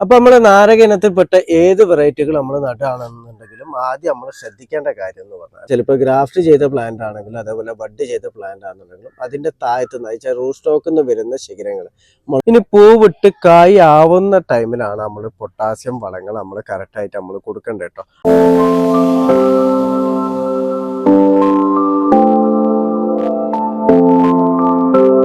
അപ്പൊ നമ്മള് നാരക ഇനത്തിൽപ്പെട്ട ഏത് വെറൈറ്റികൾ നമ്മൾ നടുകയാണെന്നുണ്ടെങ്കിലും ആദ്യം നമ്മൾ ശ്രദ്ധിക്കേണ്ട കാര്യം എന്ന് പറഞ്ഞാൽ ചിലപ്പോൾ ഗ്രാഫ്റ്റ് ചെയ്ത പ്ലാന്റ് ആണെങ്കിലും അതേപോലെ ബഡ് ചെയ്ത പ്ലാന്റ് ആണെന്നുണ്ടെങ്കിലും അതിന്റെ താഴത്ത് നിന്ന് റൂട്ട് സ്റ്റോക്കിൽ നിന്ന് വരുന്ന ശിഖരങ്ങൾ ഇനി പൂവിട്ട് കായ് ആവുന്ന ടൈമിലാണ് നമ്മൾ പൊട്ടാസ്യം വളങ്ങൾ നമ്മൾ കറക്റ്റായിട്ട് നമ്മൾ കൊടുക്കേണ്ടത് കേട്ടോ.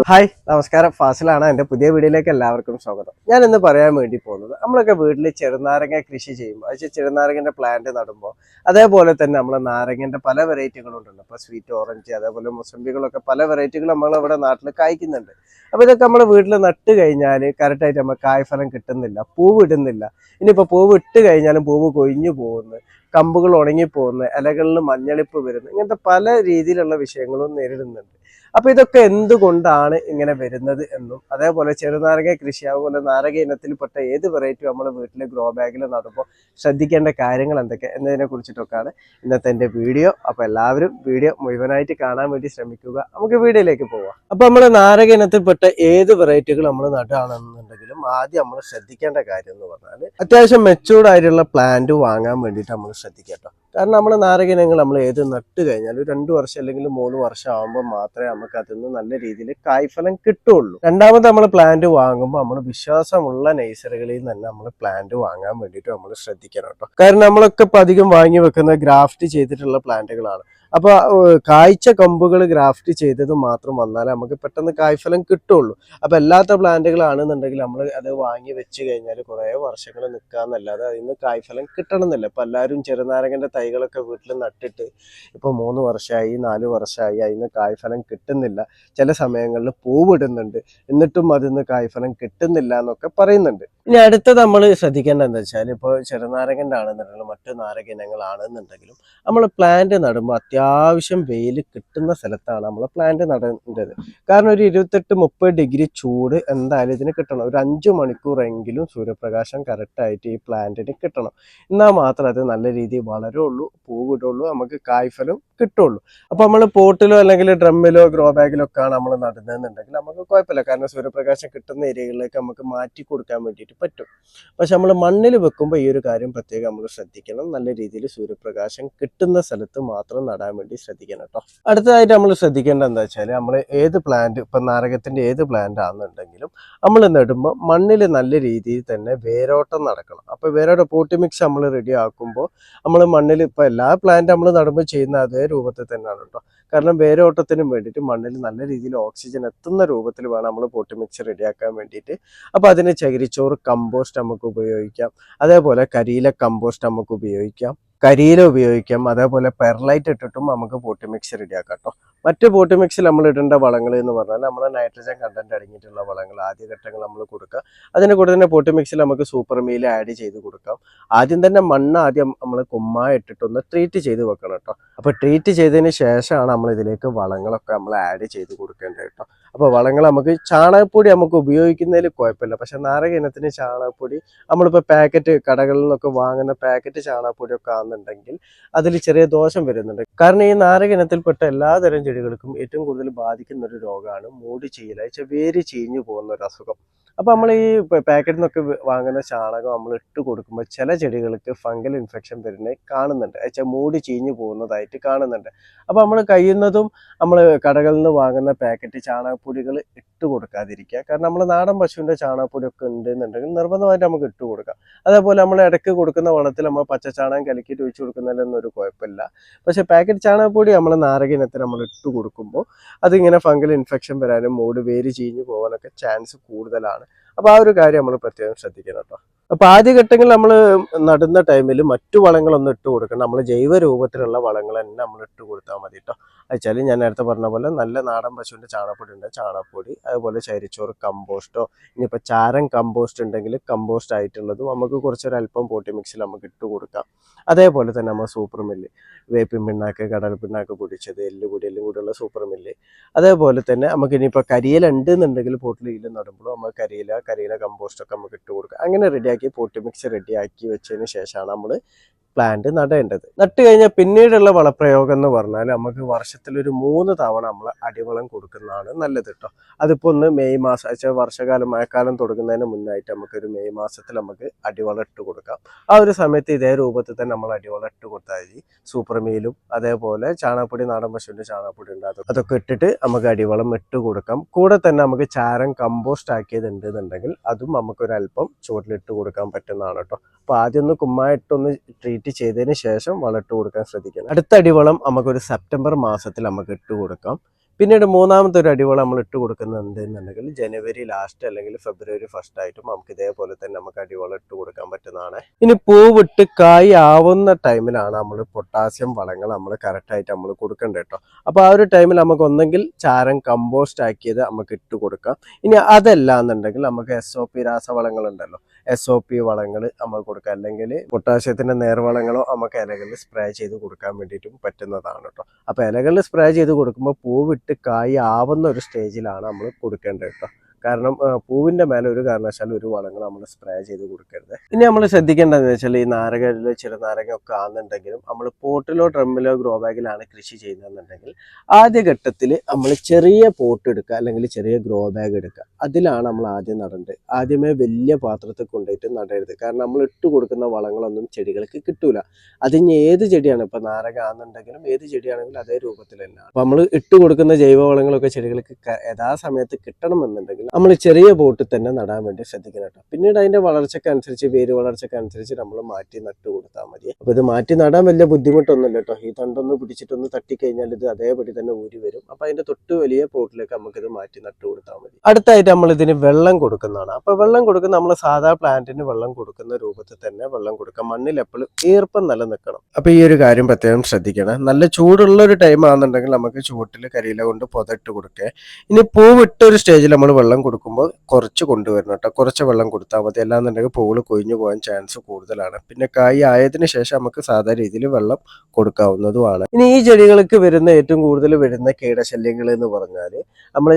ഹായ്, നമസ്കാരം. ഫാസിലാണ്. എൻ്റെ പുതിയ വീഡിയോയിലേക്ക് എല്ലാവർക്കും സ്വാഗതം. ഞാൻ ഇന്ന് പറയാൻ വേണ്ടി പോകുന്നത്, നമ്മളൊക്കെ വീട്ടിൽ ചെറുനാരങ്ങ കൃഷി ചെയ്യുമ്പോൾ ചെറുനാരങ്ങൻ്റെ പ്ലാന്റ് നടുമ്പോൾ അതേപോലെ തന്നെ നമ്മൾ നാരങ്ങൻ്റെ പല വെറൈറ്റികളുണ്ടല്ലോ. ഇപ്പോൾ സ്വീറ്റ് ഓറഞ്ച് അതേപോലെ മുസമ്പികളൊക്കെ പല വെറൈറ്റികൾ നമ്മളിവിടെ നാട്ടിൽ കായ്ക്കുന്നുണ്ട്. അപ്പോൾ ഇതൊക്കെ നമ്മൾ വീട്ടിൽ നട്ട് കഴിഞ്ഞാൽ കറക്റ്റായിട്ട് നമ്മൾ കായ്ഫലം കിട്ടുന്നില്ല, പൂവ് ഇടുന്നില്ല. ഇനിയിപ്പോൾ പൂവ് ഇട്ട് കഴിഞ്ഞാലും പൂവ് കൊഴിഞ്ഞു പോകുന്നു, കമ്പുകൾ ഉണങ്ങിപ്പോകുന്നു, ഇലകളിൽ മഞ്ഞളിപ്പ് വരുന്നു, ഇങ്ങനത്തെ പല രീതിയിലുള്ള വിഷയങ്ങളും നേരിടുന്നുണ്ട്. അപ്പൊ ഇതൊക്കെ എന്തുകൊണ്ടാണ് ഇങ്ങനെ വരുന്നത് എന്നും അതേപോലെ ചെറുനാരങ്ങ കൃഷി അതുപോലെ നാരക ഇനത്തിൽപ്പെട്ട ഏത് വെറൈറ്റി നമ്മൾ വീട്ടിൽ ഗ്രോ ബാഗിൽ നടുമ്പോൾ ശ്രദ്ധിക്കേണ്ട കാര്യങ്ങൾ എന്തൊക്കെ എന്നതിനെ കുറിച്ചിട്ടൊക്കെയാണ് ഇന്നത്തെ എൻ്റെ വീഡിയോ. അപ്പൊ എല്ലാവരും വീഡിയോ മുഴുവനായിട്ട് കാണാൻ വേണ്ടി ശ്രമിക്കുക. നമുക്ക് വീഡിയോയിലേക്ക് പോവാം. അപ്പൊ നമ്മൾ നാരക ഇനത്തിൽപ്പെട്ട ഏത് വെറൈറ്റികൾ നമ്മൾ നടുകയാണെന്നുണ്ടെങ്കിലും ആദ്യം നമ്മൾ ശ്രദ്ധിക്കേണ്ട കാര്യം എന്ന് പറഞ്ഞാൽ അത്യാവശ്യം മെച്ചൂർഡ് ആയിട്ടുള്ള പ്ലാന്റ് വാങ്ങാൻ വേണ്ടിയിട്ട് നമ്മൾ ശ്രദ്ധിക്കട്ടോ. കാരണം നമ്മൾ നാരക ഇനങ്ങൾ നമ്മൾ ഏത് നട്ട് കഴിഞ്ഞാൽ 2 വർഷം അല്ലെങ്കിൽ 3 വർഷം ആകുമ്പോൾ മാത്രമേ നമുക്ക് അതിൽ നിന്ന് നല്ല രീതിയിൽ കായ്ഫലം കിട്ടുള്ളൂ. രണ്ടാമത് നമ്മൾ പ്ലാന്റ് വാങ്ങുമ്പോൾ നമ്മൾ വിശ്വാസമുള്ള നഴ്സറികളിൽ തന്നെ നമ്മൾ പ്ലാന്റ് വാങ്ങാൻ വേണ്ടിയിട്ട് നമ്മൾ ശ്രദ്ധിക്കണം കേട്ടോ. കാരണം നമ്മളൊക്കെ ഇപ്പം അധികം വാങ്ങി വെക്കുന്ന ഗ്രാഫ്റ്റ് ചെയ്തിട്ടുള്ള പ്ലാന്റുകളാണ്. അപ്പൊ കായ്ച്ച കമ്പുകൾ ഗ്രാഫ്റ്റ് ചെയ്തത് മാത്രം വന്നാലേ നമുക്ക് പെട്ടെന്ന് കായ്ഫലം കിട്ടുള്ളൂ. അപ്പൊ അല്ലാത്ത പ്ലാന്റുകളാണെന്നുണ്ടെങ്കിൽ നമ്മൾ അത് വാങ്ങി വെച്ച് കഴിഞ്ഞാൽ കുറേ വർഷങ്ങൾ നിൽക്കാന്നല്ലാതെ അതിൽ നിന്ന് കായ്ഫലം കിട്ടണമെന്നില്ല. ഇപ്പൊ എല്ലാവരും ചെറുനാരങ്ങന്റെ തൈകളൊക്കെ വീട്ടിൽ നട്ടിട്ട് ഇപ്പൊ 3 വർഷമായി 4 വർഷമായി അതിന് കായ്ഫലം കിട്ടുന്നില്ല. ചില സമയങ്ങളിൽ പൂവിടുന്നുണ്ട്, എന്നിട്ടും അതിൽ നിന്ന് കായ്ഫലം കിട്ടുന്നില്ല എന്നൊക്കെ പറയുന്നുണ്ട്. ഇനി അടുത്തത് നമ്മൾ ശ്രദ്ധിക്കേണ്ടത് എന്താ വെച്ചാൽ ഇപ്പോൾ ചെറുനാരങ്ങൻ്റെ ആണെന്നുണ്ടെങ്കിലും മറ്റു നാരക ഇനങ്ങളാണെന്നുണ്ടെങ്കിലും നമ്മൾ പ്ലാന്റ് നടുമ്പോൾ അത്യാവശ്യം വെയിൽ കിട്ടുന്ന സ്ഥലത്താണ് നമ്മൾ പ്ലാന്റ് നടേണ്ടത്. കാരണം ഒരു 28-30 ഡിഗ്രി ചൂട് എന്തായാലും ഇതിന് കിട്ടണം. ഒരു 5 മണിക്കൂറെങ്കിലും സൂര്യപ്രകാശം കറക്റ്റായിട്ട് ഈ പ്ലാന്റിന് കിട്ടണം. എന്നാൽ മാത്രമേ അത് നല്ല രീതിയിൽ വളരുള്ളൂ, പൂവിടുള്ളൂ, നമുക്ക് കായ്ഫലം കിട്ടുള്ളൂ. അപ്പോൾ നമ്മൾ പോട്ടിലോ അല്ലെങ്കിൽ ഡ്രമ്മിലോ ഗ്രോ ബാഗിലോ ഒക്കെയാണ് നമ്മൾ നടുന്നതെന്നുണ്ടെങ്കിൽ നമുക്ക് കുഴപ്പമില്ല. കാരണം സൂര്യപ്രകാശം കിട്ടുന്ന ഏരിയകളിലേക്ക് നമുക്ക് മാറ്റി കൊടുക്കാൻ വേണ്ടിയിട്ട് പറ്റും. പക്ഷെ നമ്മൾ മണ്ണിൽ വെക്കുമ്പോൾ ഈ ഒരു കാര്യം പ്രത്യേകം നമ്മൾ ശ്രദ്ധിക്കണം. നല്ല രീതിയിൽ സൂര്യപ്രകാശം കിട്ടുന്ന സ്ഥലത്ത് മാത്രം നടാൻ വേണ്ടി ശ്രദ്ധിക്കണം കേട്ടോ. അടുത്തതായിട്ട് നമ്മൾ ശ്രദ്ധിക്കേണ്ടത് എന്താ വെച്ചാൽ നമ്മൾ ഏത് പ്ലാന്റ് ഇപ്പം നാരകത്തിന്റെ ഏത് പ്ലാന്റ് ആണെന്നുണ്ടെങ്കിലും നമ്മൾ നടുമ്പോൾ മണ്ണിൽ നല്ല രീതിയിൽ തന്നെ വേരോട്ടം നടക്കണം. അപ്പോൾ വേരോട്ടം പോട്ടി മിക്സ് നമ്മൾ റെഡി ആക്കുമ്പോൾ നമ്മൾ മണ്ണിൽ ഇപ്പോൾ എല്ലാ പ്ലാന്റ് നമ്മൾ നടുമ്പോൾ ചെയ്യുന്ന അതേ രൂപത്തിൽ തന്നെയാണ് കേട്ടോ. കാരണം വേരോട്ടത്തിനും വേണ്ടിയിട്ട് മണ്ണിൽ നല്ല രീതിയിൽ ഓക്സിജൻ എത്തുന്ന രൂപത്തിൽ വേണം നമ്മൾ പോട്ടി മിക്സ് റെഡിയാക്കാൻ വേണ്ടിയിട്ട്. അപ്പോൾ അതിന് ചകിരിച്ചോറ് കമ്പോസ്റ്റ് നമുക്ക് ഉപയോഗിക്കാം, അതേപോലെ കരിയില കമ്പോസ്റ്റ് നമുക്ക് ഉപയോഗിക്കാം, കരിയില ഉപയോഗിക്കാം, അതേപോലെ പെർലൈറ്റ് ഇട്ടിട്ടും നമുക്ക് പോട്ടി മിക്സ് റെഡിയാക്കാം കേട്ടോ. മറ്റ് പോട്ടി മിക്സിൽ നമ്മൾ ഇടേണ്ട വളങ്ങൾ എന്ന് പറഞ്ഞാൽ നമ്മുടെ നൈട്രജൻ കണ്ടന്റ് അടങ്ങിയിട്ടുള്ള വളങ്ങൾ ആദ്യഘട്ടങ്ങൾ നമ്മൾ കൊടുക്കുക. അതിന് കൂടെ തന്നെ പോട്ടി മിക്സിൽ നമുക്ക് സൂപ്പർ മീൽ ആഡ് ചെയ്ത് കൊടുക്കാം. ആദ്യം തന്നെ മണ്ണ് നമ്മൾ കുമ്മായ ഇട്ടിട്ടൊന്ന് ട്രീറ്റ് ചെയ്ത് വെക്കണം കേട്ടോ. അപ്പോൾ ട്രീറ്റ് ചെയ്തതിന് ശേഷമാണ് നമ്മൾ ഇതിലേക്ക് വളങ്ങളൊക്കെ നമ്മൾ ആഡ് ചെയ്ത് കൊടുക്കേണ്ടത് കേട്ടോ. അപ്പോൾ വളങ്ങൾ നമുക്ക് ചാണകപ്പൊടി നമുക്ക് ഉപയോഗിക്കുന്നതിൽ കുഴപ്പമില്ല. പക്ഷെ നാരക ഇനത്തിന് ചാണകപ്പൊടി നമ്മളിപ്പോൾ പാക്കറ്റ് കടകളിൽ നിന്നൊക്കെ വാങ്ങുന്ന പാക്കറ്റ് ചാണകപ്പൊടിയൊക്കെ ആണെന്നുണ്ടെങ്കിൽ അതിൽ ചെറിയ ദോഷം വരുന്നുണ്ട്. കാരണം ഈ നാരക ഇനത്തിൽപ്പെട്ട എല്ലാതരം ചെടികൾക്കും ഏറ്റവും കൂടുതൽ ബാധിക്കുന്ന ഒരു രോഗമാണ് മൂടി ചീയൽ, വേര് ചീഞ്ഞു പോകുന്ന ഒരു അസുഖം. അപ്പോൾ നമ്മൾ ഈ പാക്കറ്റിൽ നിന്നൊക്കെ വാങ്ങുന്ന ചാണകം നമ്മൾ ഇട്ട് കൊടുക്കുമ്പോൾ ചില ചെടികൾക്ക് ഫംഗൽ ഇൻഫെക്ഷൻ വരുന്നത് കാണുന്നുണ്ട്, മൂടി ചീഞ്ഞു പോകുന്നതായിട്ട് കാണുന്നുണ്ട്. അപ്പോൾ നമ്മൾ കഴിയുന്നതും നമ്മൾ കടകളിൽ നിന്ന് വാങ്ങുന്ന പാക്കറ്റ് ചാണകപ്പൊടികൾ ഇട്ട് കൊടുക്കാതിരിക്കുക. കാരണം നമ്മൾ നാടൻ പശുവിൻ്റെ ചാണകപ്പൊടിയൊക്കെ ഉണ്ടെന്നുണ്ടെങ്കിൽ നിർബന്ധമായിട്ട് നമുക്ക് ഇട്ട് കൊടുക്കാം. അതേപോലെ നമ്മൾ ഇടയ്ക്ക് കൊടുക്കുന്ന വളത്തിൽ നമ്മൾ പച്ചച്ചാണകം കലക്കിയിട്ട് ഒഴിച്ചു കൊടുക്കുന്നതിലൊന്നും ഒരു കുഴപ്പമില്ല. പക്ഷെ പാക്കറ്റ് ചാണകപ്പൊടി നമ്മൾ നാരക ഇനത്തിന് നമ്മൾ ഇട്ട് കൊടുക്കുമ്പോൾ അതിങ്ങനെ ഫംഗൽ ഇൻഫെക്ഷൻ വരാനും മൂട് വേര് ചീഞ്ഞു പോകാനൊക്കെ ചാൻസ് കൂടുതലാണ്. അപ്പോൾ ആ ഒരു കാര്യം നമ്മൾ പ്രത്യേകം ശ്രദ്ധിക്കണം കേട്ടോ. അപ്പോൾ ആദ്യഘട്ടങ്ങളിൽ നമ്മൾ നടുന്ന ടൈമിൽ മറ്റു വളങ്ങളൊന്നും ഇട്ട് കൊടുക്കണം. നമ്മൾ ജൈവ രൂപത്തിലുള്ള വളങ്ങൾ തന്നെ നമ്മൾ ഇട്ട് കൊടുത്താൽ മതി കേട്ടോ. വെച്ചാൽ ഞാൻ നേരത്തെ പറഞ്ഞ പോലെ നല്ല നാടൻ പശുവിൻ്റെ ചാണകപ്പൊടി ഉണ്ട്, ചാണകപ്പൊടി, അതുപോലെ ചരിച്ചോറ് കമ്പോസ്റ്റോ ഇനിയിപ്പോൾ ചാരം കമ്പോസ്റ്റ് ഉണ്ടെങ്കിൽ കമ്പോസ്റ്റ് ആയിട്ടുള്ളതും നമുക്ക് കുറച്ചൊരല്പം പോട്ടി മിക്സിൽ നമുക്ക് ഇട്ട് കൊടുക്കാം. അതേപോലെ തന്നെ നമ്മൾ സൂപ്പർ മില്ല്, വേപ്പിൻ പിണ്ണാക്ക്, കടൽ പിണ്ണാക്ക് പൊടിച്ചത്, എല്ലും കൂടിയുള്ള സൂപ്പർ മില്ല്, അതേപോലെ തന്നെ നമുക്ക് ഇനിയിപ്പോൾ കരിയില ഉണ്ടെന്നുണ്ടെങ്കിൽ പോട്ടിൽ നടുമ്പോൾ നമ്മൾ കരിയില കമ്പോസ്റ്റൊക്കെ നമുക്ക് ഇട്ട് കൊടുക്കാം. അങ്ങനെ റെഡിയാക്കി പോട്ടി മിക്സ് റെഡിയാക്കി വെച്ചതിന് ശേഷമാണ് നമ്മൾ പ്ലാന്റ് നടേണ്ടത്. നട്ട് കഴിഞ്ഞാൽ പിന്നീടുള്ള വളപ്രയോഗം എന്ന് പറഞ്ഞാൽ നമുക്ക് വർഷത്തിലൊരു 3 തവണ നമ്മൾ അടിവളം കൊടുക്കുന്നതാണ് നല്ലത് കേട്ടോ. അതിപ്പോൾ ഒന്ന് മെയ് മാസം വെച്ചാൽ വർഷകാലം മഴക്കാലം തുടങ്ങുന്നതിന് മുന്നായിട്ട് നമുക്കൊരു മെയ് മാസത്തിൽ നമുക്ക് അടിവളം ഇട്ട് കൊടുക്കാം. ആ ഒരു സമയത്ത് ഇതേ രൂപത്തിൽ തന്നെ നമ്മൾ അടിവളം ഇട്ട് കൊടുത്താൽ മതി. സൂപ്പർ മീലും അതേപോലെ ചാണകപ്പൊടി, നാടൻ പശുവിൻ്റെ ചാണകപ്പൊടി ഉണ്ട്, അതൊക്കെ ഇട്ടിട്ട് നമുക്ക് അടിവളം ഇട്ട് കൊടുക്കാം. കൂടെ തന്നെ നമുക്ക് ചാരം കമ്പോസ്റ്റ് ആക്കിയത് ഉണ്ടെന്നുണ്ടെങ്കിൽ അതും നമുക്കൊരല്പം ചുവട്ടിലിട്ട് കൊടുക്കാൻ പറ്റുന്നതാണ് കേട്ടോ. അപ്പോൾ ആദ്യം ഒന്ന് കുമ്മായിട്ടൊന്ന് ട്രീറ്റ് ചെയ്തതിന് ശേഷം വളം ഇട്ട് കൊടുക്കാൻ ശ്രദ്ധിക്കണം. അടുത്ത അടിവളം നമുക്കൊരു സെപ്റ്റംബർ മാസത്തിൽ നമുക്ക് ഇട്ട് കൊടുക്കാം. പിന്നീട് മൂന്നാമത്തെ ഒരു അടിവളം നമ്മൾ ഇട്ട് കൊടുക്കുന്നത് എന്തെന്നുണ്ടെങ്കിൽ ജനുവരി ലാസ്റ്റ് അല്ലെങ്കിൽ ഫെബ്രുവരി ഫസ്റ്റ് ആയിട്ടും നമുക്ക് ഇതേപോലെ തന്നെ നമുക്ക് അടിവളം ഇട്ട് കൊടുക്കാൻ പറ്റുന്നതാണ്. ഇനി പൂവിട്ട് കായ് ആവുന്ന ടൈമിലാണ് നമ്മൾ പൊട്ടാസ്യം വളങ്ങൾ നമ്മൾ കറക്റ്റായിട്ട് നമ്മൾ കൊടുക്കേണ്ടത് കേട്ടോ. അപ്പോൾ ആ ഒരു ടൈമിൽ നമുക്ക് ഒന്നെങ്കിൽ ചാരം കമ്പോസ്റ്റ് ആക്കിയത് നമുക്ക് ഇട്ട് കൊടുക്കാം. ഇനി അതല്ല എന്നുണ്ടെങ്കിൽ നമുക്ക് SOP രാസവളങ്ങളുണ്ടല്ലോ, SOP വളങ്ങൾ നമ്മൾ കൊടുക്കാം, അല്ലെങ്കിൽ പൊട്ടാസ്യത്തിന്റെ നേർവളങ്ങളോ നമുക്ക് ഇലകളിൽ സ്പ്രേ ചെയ്ത് കൊടുക്കാൻ വേണ്ടിയിട്ടും പറ്റുന്നതാണ് കേട്ടോ. അപ്പോൾ ഇലകളിൽ സ്പ്രേ ചെയ്ത് കൊടുക്കുമ്പോൾ പൂവിട്ട് കായ് ആവുന്ന ഒരു സ്റ്റേജിലാണ് നമ്മൾ കൊടുക്കേണ്ടത് കേട്ടോ. കാരണം പൂവിന്റെ മേലെ ഒരു കാരണവശാലും ഒരു വളങ്ങൾ നമ്മൾ സ്പ്രേ ചെയ്ത് കൊടുക്കരുത്. ഇനി നമ്മൾ ശ്രദ്ധിക്കേണ്ടതെന്ന് വെച്ചാൽ ഈ നാരകയിലോ ചെറുനാരങ്ങ ഒക്കെ ആണെന്നുണ്ടെങ്കിലും നമ്മൾ പോട്ടിലോ ഡ്രമ്മിലോ ഗ്രോ ബാഗിലാണ് കൃഷി ചെയ്യുന്നതെന്നുണ്ടെങ്കിൽ ആദ്യഘട്ടത്തിൽ നമ്മൾ ചെറിയ പോട്ട് എടുക്കുക, അല്ലെങ്കിൽ ചെറിയ ഗ്രോ ബാഗ് എടുക്കുക. അതിലാണ് നമ്മൾ ആദ്യം നടേണ്ടത്. ആദ്യമേ വലിയ പാത്രത്തിൽ കൊണ്ടുപോയിട്ട് നടരുത്. കാരണം നമ്മൾ ഇട്ട് കൊടുക്കുന്ന വളങ്ങളൊന്നും ചെടികൾക്ക് കിട്ടൂല. അതിന് ഏത് ചെടിയാണ്, ഇപ്പൊ നാരക ആണെന്നുണ്ടെങ്കിലും ഏത് ചെടിയാണെങ്കിലും അതേ രൂപത്തിൽ തന്നെയാണ്. അപ്പൊ നമ്മൾ ഇട്ട് കൊടുക്കുന്ന ജൈവവളങ്ങളൊക്കെ ചെടികൾക്ക് യഥാസമയത്ത് കിട്ടണമെന്നുണ്ടെങ്കിൽ നമ്മൾ ചെറിയ പോട്ടിൽ തന്നെ നടാൻ വേണ്ടി ശ്രദ്ധിക്കണം കേട്ടോ. പിന്നീട് അതിന്റെ വളർച്ചക്കനുസരിച്ച്, വേര് വളർച്ചക്കനുസരിച്ച് നമ്മൾ മാറ്റി നട്ട് കൊടുത്താൽ മതി. അപ്പൊ ഇത് മാറ്റി നടാൻ വലിയ ബുദ്ധിമുട്ടൊന്നുമില്ല കേട്ടോ. ഈ തണ്ടൊന്ന് പിടിച്ചിട്ടൊന്ന് തട്ടിക്കഴിഞ്ഞാൽ ഇത് അതേപടി തന്നെ ഊരി വരും. അപ്പൊ അതിന്റെ തൊട്ട് വലിയ പോട്ടിലേക്ക് നമുക്കിത് മാറ്റി നട്ട് കൊടുത്താൽ മതി. അടുത്തായിട്ട് നമ്മൾ ഇതിന് വെള്ളം കൊടുക്കുന്നതാണ്. അപ്പൊ വെള്ളം കൊടുക്കുന്ന നമ്മൾ സാധാ പ്ലാന്റിന് വെള്ളം കൊടുക്കുന്ന രൂപത്തിൽ തന്നെ വെള്ളം കൊടുക്കാം. മണ്ണിൽ എപ്പോഴും ഈർപ്പം നിലനിൽക്കണം. അപ്പൊ ഈ ഒരു കാര്യം പ്രത്യേകം ശ്രദ്ധിക്കണം. നല്ല ചൂടുള്ള ഒരു ടൈം ആണെന്നുണ്ടെങ്കിൽ നമുക്ക് ചുവട്ടിൽ കരിയില കൊണ്ട് പുതട്ട് കൊടുക്കുക. ഇനി പൂവിട്ട ഒരു സ്റ്റേജിൽ നമ്മൾ വെള്ളം കൊടുക്കുമ്പോൾ കുറച്ച് കൊണ്ടുവരണം കേട്ടോ. കുറച്ച് വെള്ളം കൊടുത്താൽ മതി. അല്ലാന്നുണ്ടെങ്കിൽ പൂവ് കൊഴിഞ്ഞു പോകാൻ ചാൻസ് കൂടുതലാണ്. പിന്നെ കായ് ആയതിനു ശേഷം നമുക്ക് സാധാ രീതിയിൽ വെള്ളം കൊടുക്കാവുന്നതുമാണ്. ഇനി ഈ ചെടികൾക്ക് വരുന്ന ഏറ്റവും കൂടുതൽ വരുന്ന കീടശല്യങ്ങൾ എന്ന് പറഞ്ഞാൽ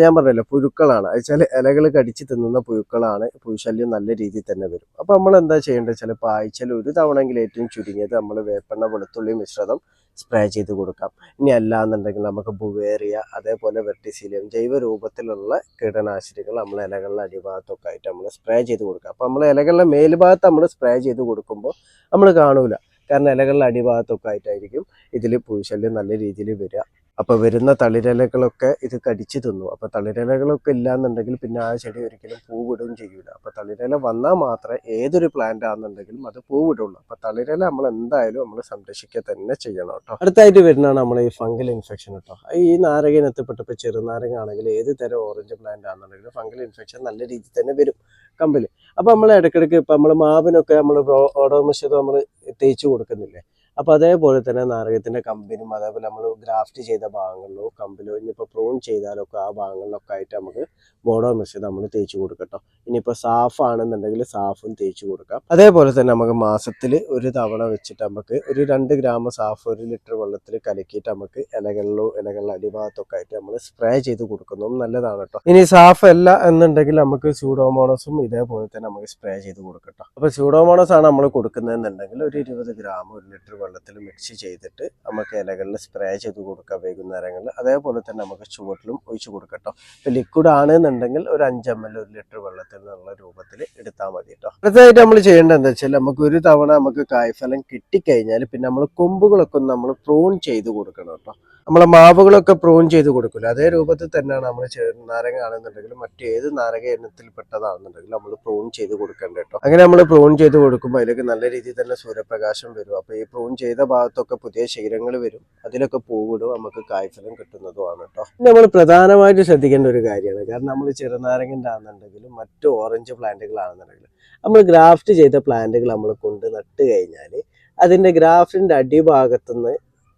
ഞാൻ പറഞ്ഞല്ലോ, പുഴുക്കളാണ്. വെച്ചാൽ ഇലകൾ കടിച്ച് തിന്നുന്ന പുഴുക്കളാണ്. പുഴുശല്യം നല്ല രീതിയിൽ തന്നെ വരും. അപ്പൊ നമ്മൾ എന്താ ചെയ്യേണ്ടത് വെച്ചാൽ ഇപ്പോൾ ആഴ്ചയിൽ ഒരു തവണയെങ്കിലും ഏറ്റവും ചുരുങ്ങിയത് നമ്മൾ വേപ്പെണ്ണ വെളുത്തുള്ളി മിശ്രിതം സ്പ്രേ ചെയ്ത് കൊടുക്കാം. ഇനി അല്ല എന്നുണ്ടെങ്കിൽ നമുക്ക് ബുവേറിയ, അതേപോലെ വെർട്ടിസീലിയം ജൈവ രൂപത്തിലുള്ള കീടനാശിനികൾ നമ്മൾ ഇലകളുടെ അടിഭാഗത്തൊക്കെ ആയിട്ട് നമ്മൾ സ്പ്രേ ചെയ്ത് കൊടുക്കാം. അപ്പോൾ നമ്മൾ ഇലകളുടെ മേൽഭാഗത്ത് നമ്മൾ സ്പ്രേ ചെയ്ത് കൊടുക്കുമ്പോൾ നമ്മൾ കാണൂല. കാരണം ഇലകളുടെ അടിഭാഗത്തൊക്കെ ആയിട്ടായിരിക്കും ഇതിൽ പുഴുശല്യം നല്ല രീതിയിൽ വരിക. അപ്പോൾ വരുന്ന തളിരിലകളൊക്കെ ഇത് കടിച്ചു തിന്നു. അപ്പോൾ തളിരിലകളൊക്കെ ഇല്ലാന്നുണ്ടെങ്കിൽ പിന്നെ ആ ചെടി ഒരിക്കലും പൂവിടുകയും ചെയ്യൂല. അപ്പോൾ തളിരില വന്നാൽ മാത്രമേ ഏതൊരു പ്ലാന്റ് ആണെന്നുണ്ടെങ്കിലും അത് പൂവിടുള്ളൂ. അപ്പോൾ തളിരില നമ്മൾ എന്തായാലും നമ്മൾ സംരക്ഷിക്കുക തന്നെ ചെയ്യണം കേട്ടോ. അടുത്തായിട്ട് വരുന്നതാണ് നമ്മൾ ഈ ഫംഗൽ ഇൻഫെക്ഷൻ കേട്ടോ. ഈ നാരകയിനത്തിൽപ്പെട്ടപ്പോൾ ചെറുനാരങ്ങ ആണെങ്കിൽ ഏത് തരം ഓറഞ്ച് പ്ലാന്റ് ആണെന്നുണ്ടെങ്കിലും ഫംഗൽ ഇൻഫെക്ഷൻ നല്ല രീതിയിൽ തന്നെ വരും കമ്പിൽ. അപ്പോൾ നമ്മൾ ഇടയ്ക്കിടയ്ക്ക് ഇപ്പം നമ്മൾ മാവിനൊക്കെ നമ്മൾ ഓടോമിശ്രം നമ്മൾ തേച്ച് കൊടുക്കുന്നില്ലേ. അപ്പോൾ അതേപോലെ തന്നെ നാരകത്തിന്റെ കമ്പിനും അതേപോലെ നമ്മൾ ഗ്രാഫ്റ്റ് ചെയ്ത ഭാഗങ്ങളിലോ കമ്പിലോ ഇനിയിപ്പോൾ പ്രൂൺ ചെയ്താലൊക്കെ ആ ഭാഗങ്ങളിലൊക്കെ ആയിട്ട് നമുക്ക് ബോഡോ മിശ്രിതം നമ്മൾ തേച്ച് കൊടുക്കട്ടോ. ഇനിയിപ്പോൾ സാഫ് ആണെന്നുണ്ടെങ്കിൽ സാഫും തേച്ച് കൊടുക്കാം. അതേപോലെ തന്നെ നമുക്ക് മാസത്തിൽ ഒരു തവണ വെച്ചിട്ട് നമുക്ക് ഒരു 2 ഗ്രാം സാഫ് 1 ലിറ്റർ വെള്ളത്തിൽ കലക്കിയിട്ട് നമുക്ക് ഇലകളുടെ അടിഭാഗത്തൊക്കെ ആയിട്ട് നമ്മൾ സ്പ്രേ ചെയ്ത് കൊടുക്കുന്നതും നല്ലതാണ് കേട്ടോ. ഇനി സാഫ് അല്ല എന്നുണ്ടെങ്കിൽ നമുക്ക് സ്യൂഡോമോണസും ഇതേപോലെ തന്നെ നമുക്ക് സ്പ്രേ ചെയ്ത് കൊടുക്കട്ടോ. അപ്പോൾ സ്യൂഡോമോണസ് ആണ് നമ്മൾ കൊടുക്കുന്നതെന്നുണ്ടെങ്കിൽ ഒരു 20 ഗ്രാം 1 ലിറ്റർ വെള്ളത്തിൽ മിക്സ് ചെയ്തിട്ട് നമുക്ക് ഇലകളിൽ സ്പ്രേ ചെയ്ത് കൊടുക്കാം വൈകുന്നേരങ്ങളിൽ. അതേപോലെ തന്നെ നമുക്ക് ചുവട്ടിലും ഒഴിച്ചു കൊടുക്കട്ടോ. ഇപ്പൊ ലിക്വിഡ് ആണെന്നുണ്ടെങ്കിൽ ഒരു 5 ml 1 ലിറ്റർ വെള്ളത്തിൽ നിന്നുള്ള രൂപത്തിൽ എടുത്താൽ മതി കേട്ടോ. അടുത്തതായിട്ട് നമ്മൾ ചെയ്യേണ്ടത് എന്താ വെച്ചാൽ നമുക്ക് ഒരു തവണ നമുക്ക് കായ്ഫലം കിട്ടിക്കഴിഞ്ഞാൽ പിന്നെ നമ്മൾ കൊമ്പുകളൊക്കെ നമ്മൾ പ്രൂൺ ചെയ്ത് കൊടുക്കണം കേട്ടോ. നമ്മളെ മാവുകളൊക്കെ പ്രൂൺ ചെയ്ത് കൊടുക്കില്ല, അതേ രൂപത്തിൽ തന്നെയാണ് നമ്മൾ ചെറുനാരങ്ങ ആണെന്നുണ്ടെങ്കിലും മറ്റേത് നാരക ഇനത്തിൽപ്പെട്ടതാണെന്നുണ്ടെങ്കിലും നമ്മൾ പ്രൂൺ ചെയ്ത് കൊടുക്കേണ്ടത് കേട്ടോ. അങ്ങനെ നമ്മൾ പ്രൂൺ ചെയ്ത് കൊടുക്കുമ്പോൾ അതിലേക്ക് നല്ല രീതിയിൽ തന്നെ സൂര്യപ്രകാശം വരും. അപ്പോൾ ഈ പ്രൂൺ ചെയ്ത ഭാഗത്തൊക്കെ പുതിയ ശിഖരങ്ങൾ വരും, അതിലൊക്കെ പൂവിടും, നമുക്ക് കായ്ഫലം കിട്ടുന്നതുമാണ് കേട്ടോ. നമ്മൾ പ്രധാനമായിട്ട് ശ്രദ്ധിക്കേണ്ട ഒരു കാര്യമാണ്. കാരണം നമ്മൾ ചെറുനാരങ്ങൻ്റെ ആണെന്നുണ്ടെങ്കിലും മറ്റു ഓറഞ്ച് പ്ലാന്റുകളാണെന്നുണ്ടെങ്കിലും നമ്മൾ ഗ്രാഫ്റ്റ് ചെയ്ത പ്ലാന്റുകൾ നമ്മൾ കൊണ്ട് നട്ട് കഴിഞ്ഞാൽ അതിൻ്റെ ഗ്രാഫ്റ്റിൻ്റെ അടിഭാഗത്തുനിന്ന്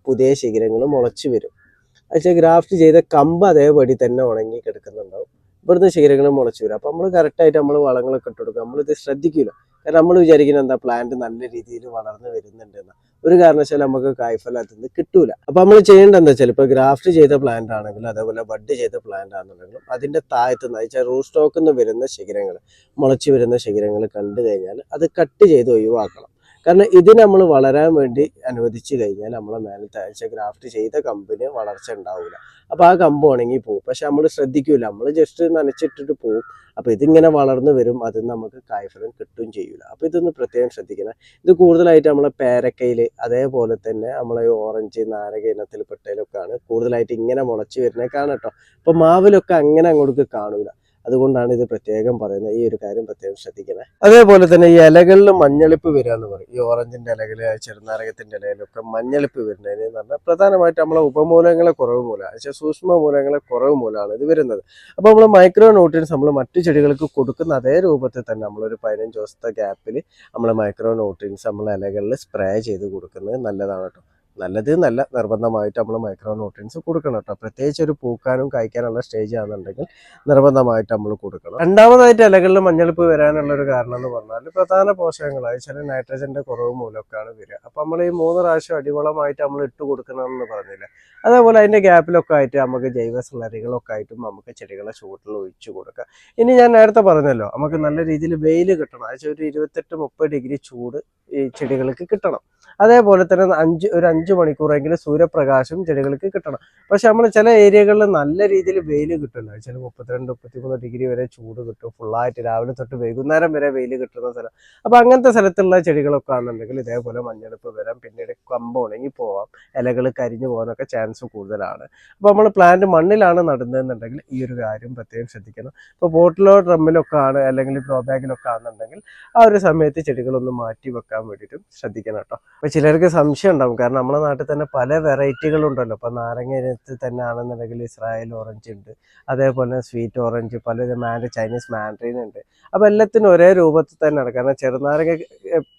പുതിയ ശിഖരങ്ങൾ മുളച്ചു വരും. പക്ഷേ ഗ്രാഫ്റ്റ് ചെയ്ത കമ്പ് അതേപടി തന്നെ ഉണങ്ങി കിടക്കുന്നുണ്ടാവും. ഇവിടുന്ന് ശിഖരങ്ങൾ മുളച്ചു വരും. അപ്പോൾ നമ്മൾ കറക്റ്റായിട്ട് നമ്മൾ വളങ്ങളൊക്കെ ഇട്ട് കൊടുക്കുക. നമ്മളിത് ശ്രദ്ധിക്കില്ല. കാരണം നമ്മൾ വിചാരിക്കുന്നത് എന്താ, പ്ലാന്റ് നല്ല രീതിയിൽ വളർന്ന് വരുന്നുണ്ടെന്ന്. ഒരു കാരണവശാലും നമുക്ക് കായ്ഫലം അതിൽ നിന്ന് കിട്ടൂല. അപ്പോൾ നമ്മൾ ചെയ്യേണ്ടത് എന്താ വെച്ചാൽ ഇപ്പോൾ ഗ്രാഫ്റ്റ് ചെയ്ത പ്ലാന്റ് ആണെങ്കിലും അതേപോലെ ബഡ് ചെയ്ത പ്ലാന്റ് ആണെന്നുണ്ടെങ്കിലും അതിൻ്റെ താഴത്ത് നിന്ന് വെച്ചാൽ റൂട്ട് സ്റ്റോക്കിൽ നിന്ന് വരുന്ന ശിഖരങ്ങൾ, മുളച്ചു വരുന്ന ശിഖരങ്ങൾ കണ്ടു കഴിഞ്ഞാൽ അത് കട്ട് ചെയ്ത് ഒഴിവാക്കണം. കാരണം ഇത് നമ്മൾ വളരാൻ വേണ്ടി അനുവദിച്ചു കഴിഞ്ഞാൽ നമ്മളെ മേലത്തെ ഗ്രാഫ്റ്റ് ചെയ്ത കമ്പിന് വളർച്ച ഉണ്ടാവില്ല. അപ്പോൾ ആ കമ്പ് ഉണങ്ങി പോകും. പക്ഷെ നമ്മൾ ശ്രദ്ധിക്കൂല, നമ്മൾ ജസ്റ്റ് നനച്ചിട്ടിട്ട് പോകും. അപ്പോൾ ഇതിങ്ങനെ വളർന്നു വരും, അതിൽ നമുക്ക് കായ്ഫലം കിട്ടുകയും ചെയ്യൂല. അപ്പോൾ ഇതൊന്ന് പ്രത്യേകം ശ്രദ്ധിക്കണം. ഇത് കൂടുതലായിട്ട് നമ്മളെ പേരക്കയിൽ, അതേപോലെ തന്നെ നമ്മളെ ഓറഞ്ച് നാരക ഇനത്തിൽപ്പെട്ടതിലൊക്കെയാണ് കൂടുതലായിട്ട് ഇങ്ങനെ മുളച്ച് വരുന്നത് കാണാം കേട്ടോ. അപ്പോൾ മാവിലൊക്കെ അങ്ങനെ അങ്ങോട്ട് കാണൂല. അതുകൊണ്ടാണ് ഇത് പ്രത്യേകം പറയുന്നത്. ഈ ഒരു കാര്യം പ്രത്യേകം ശ്രദ്ധിക്കണേ. അതേപോലെ തന്നെ ഈ ഇലകളിൽ മഞ്ഞളിപ്പ് വരിക എന്ന് പറയും. ഈ ഓറഞ്ചിന്റെ ഇലകളിൽ, ചെറുനാരകത്തിന്റെ ഇലയിലൊക്കെ മഞ്ഞളിപ്പ് വരുന്നതിന് എന്ന് പറഞ്ഞാൽ പ്രധാനമായിട്ട് നമ്മളെ ഉപമൂലങ്ങളെ കുറവ് മൂലമാണ്, സൂക്ഷ്മ മൂലങ്ങളെ കുറവ് മൂലമാണ് ഇത് വരുന്നത്. അപ്പോൾ നമ്മൾ മൈക്രോ ന്യൂട്രിയൻസ് നമ്മൾ മറ്റു ചെടികൾക്ക് കൊടുക്കുന്ന അതേ രൂപത്തിൽ തന്നെ നമ്മളൊരു 15 ദിവസത്തെ ഗ്യാപ്പിൽ നമ്മൾ മൈക്രോ ന്യൂട്രിയൻസ് നമ്മളെ ഇലകളിൽ സ്പ്രേ ചെയ്ത് കൊടുക്കുന്നത് നല്ലതാണ് കേട്ടോ. നല്ലത് നല്ല നിർബന്ധമായിട്ട് നമ്മൾ മൈക്രോ ന്യൂട്രിയൻസ് കൊടുക്കണം കേട്ടോ. പ്രത്യേകിച്ച് ഒരു പൂക്കാനും കായ്ക്കാനുള്ള സ്റ്റേജ് ആണെന്നുണ്ടെങ്കിൽ നിർബന്ധമായിട്ട് നമ്മൾ കൊടുക്കണം. രണ്ടാമതായിട്ട് ഇലകളിൽ മഞ്ഞളിപ്പ് വരാനുള്ള ഒരു കാരണം എന്ന് പറഞ്ഞാൽ പ്രധാന പോഷകങ്ങളായി ചില നൈട്രജന്റെ കുറവ് മൂലമൊക്കെയാണ് വരിക. അപ്പം നമ്മൾ ഈ 3 പ്രാവശ്യം അടിവളമായിട്ട് നമ്മൾ ഇട്ട് കൊടുക്കണമെന്ന് പറഞ്ഞില്ല. അതേപോലെ അതിൻ്റെ ഗ്യാപ്പിലൊക്കെ ആയിട്ട് നമുക്ക് ജൈവ സ്ലറികളൊക്കെ ആയിട്ടും നമുക്ക് ചെടികളെ ചുവട്ടിൽ ഒഴിച്ചു കൊടുക്കുക. ഇനി ഞാൻ നേരത്തെ പറഞ്ഞല്ലോ, നമുക്ക് നല്ല രീതിയിൽ വെയിൽ കിട്ടണം. ഒരു 28-30 ഡിഗ്രി ചൂട് ഈ ചെടികൾക്ക് കിട്ടണം. അതേപോലെ തന്നെ ഒരു 5 മണിക്കൂറെങ്കിലും സൂര്യപ്രകാശം ചെടികൾക്ക് കിട്ടണം. പക്ഷെ നമ്മൾ ചില ഏരിയകളിൽ നല്ല രീതിയിൽ വെയിൽ കിട്ടില്ല. ചില 32-33 ഡിഗ്രി വരെ ചൂട് കിട്ടും, ഫുള്ളായിട്ട് രാവിലെ തൊട്ട് വൈകുന്നേരം വരെ വെയിൽ കിട്ടുന്ന സ്ഥലം. അപ്പോൾ അങ്ങനത്തെ സ്ഥലത്തുള്ള ചെടികളൊക്കെ ആണെന്നുണ്ടെങ്കിൽ ഇതേപോലെ മഞ്ഞളിപ്പ് വരാം, പിന്നീട് കമ്പ് ഉണങ്ങി പോവാം, ഇലകൾ കരിഞ്ഞു പോകാനൊക്കെ ചാൻസ് കൂടുതലാണ്. അപ്പോൾ നമ്മൾ പ്ലാന്റ് മണ്ണിലാണ് നടുന്നതെന്നുണ്ടെങ്കിൽ ഈ ഒരു കാര്യം പ്രത്യേകം ശ്രദ്ധിക്കണം. ഇപ്പോൾ ബോട്ടിലോ ഡ്രമ്മിലൊക്കെ ആണ്, അല്ലെങ്കിൽ ഗ്രോ ബാഗിലൊക്കെ ആണെന്നുണ്ടെങ്കിൽ ആ ഒരു സമയത്ത് ചെടികളൊന്ന് മാറ്റി വെക്കാൻ വേണ്ടിയിട്ടും ശ്രദ്ധിക്കണം കേട്ടോ. അപ്പോൾ ചിലർക്ക് സംശയം ഉണ്ടാവും, കാരണം നമ്മുടെ നാട്ടിൽ തന്നെ പല വെറൈറ്റികളുണ്ടല്ലോ. ഇപ്പോൾ നാരങ്ങ ഇനത്തിൽ തന്നെ ആണെന്നുണ്ടെങ്കിൽ ഇസ്രായേൽ ഓറഞ്ച് ഉണ്ട്, അതേപോലെ സ്വീറ്റ് ഓറഞ്ച്, പല ചൈനീസ് മാൻഡറിൻ ഉണ്ട്. അപ്പോൾ എല്ലാത്തിനും ഒരേ രൂപത്തിൽ തന്നെയാണ്, കാരണം ചെറുനാരങ്ങ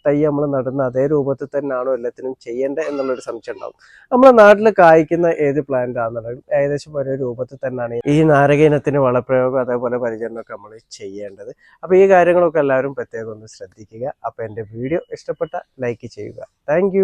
തൈ നമ്മൾ നടുന്ന അതേ രൂപത്തിൽ തന്നെയാണോ എല്ലാത്തിനും ചെയ്യേണ്ടത് എന്നുള്ളൊരു സംശയം ഉണ്ടാവും. നമ്മുടെ നാട്ടിൽ കായ്ക്കുന്ന ഏത് പ്ലാന്റ് ആണെന്നുണ്ടെങ്കിൽ ഏകദേശം ഒരേ രൂപത്തിൽ തന്നെയാണ് ഈ നാരക ഇനത്തിന് വളപ്രയോഗം അതേപോലെ പരിചരണമൊക്കെ നമ്മൾ ചെയ്യേണ്ടത്. അപ്പോൾ ഈ കാര്യങ്ങളൊക്കെ എല്ലാവരും പ്രത്യേകം ഒന്ന് ശ്രദ്ധിക്കുക. അപ്പോൾ എൻ്റെ വീഡിയോ ഇഷ്ടപ്പെട്ട ലൈക്ക് ചെയ്യുക. താങ്ക്